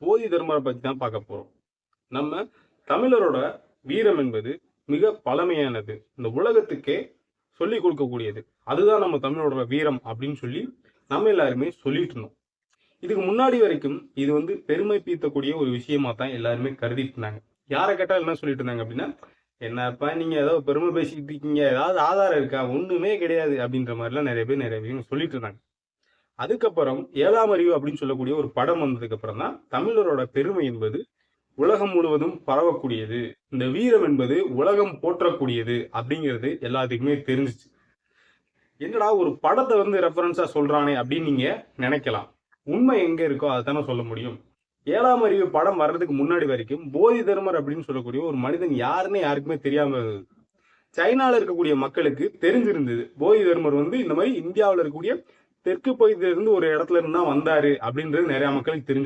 போதி தர்மரை பத்தி தான் பார்க்க போறோம். நம்ம தமிழரோட வீரம் என்பது மிக பழமையானது. இந்த உலகத்துக்கே சொல்லிக் கொடுக்கக்கூடியது. அதுதான் நம்ம தமிழரோட வீரம் அப்படின்னு சொல்லி நம்ம எல்லாருமே சொல்லிட்டு இருந்தோம். இதுக்கு முன்னாடி வரைக்கும் இது பெருமை பீத்தக்கூடிய ஒரு விஷயமா தான் எல்லாருமே கருதிட்டு இருந்தாங்க. யாரை கேட்டால் என்ன சொல்லிட்டு இருந்தாங்க அப்படின்னா, என்னப்பா நீங்க ஏதோ பெருமை பேசிக்கிட்டு இருக்கீங்க, ஏதாவது ஆதாரம் இருக்கா? ஒண்ணுமே கிடையாது அப்படின்ற மாதிரிலாம் நிறைய பேர் சொல்லிட்டு இருந்தாங்க. அதுக்கப்புறம் 7ஆம் அறிவு அப்படின்னு சொல்லக்கூடிய ஒரு படம் வந்ததுக்கு அப்புறம் தான் தமிழரோட பெருமை என்பது உலகம் முழுவதும் பரவக்கூடியது, இந்த வீரம் என்பது உலகம் போற்றக்கூடியது அப்படிங்கிறது எல்லாத்துக்குமே தெரிஞ்சிச்சு. என்னடா ஒரு படத்தை ரெஃபரன்ஸா சொல்றானே அப்படின்னு நீங்க நினைக்கலாம். உண்மை எங்க இருக்கோ அதைத்தானே சொல்ல முடியும். 7ஆம் அறிவு படம் வர்றதுக்கு முன்னாடி வரைக்கும் போதி தர்மர் அப்படின்னு சொல்லக்கூடிய ஒரு மனிதன் யாருன்னு யாருக்குமே தெரியாம இருந்தது. சைனால இருக்கக்கூடிய மக்களுக்கு தெரிஞ்சிருந்தது போதி தர்மர் இந்த மாதிரி இந்தியாவில் இருக்கக்கூடிய தெற்கு பகுதியில இருந்து ஒரு இடத்துல இருந்து தான் வந்தாரு அப்படின்றது நிறைய மக்களுக்கு தெரிஞ்சிருக்கு.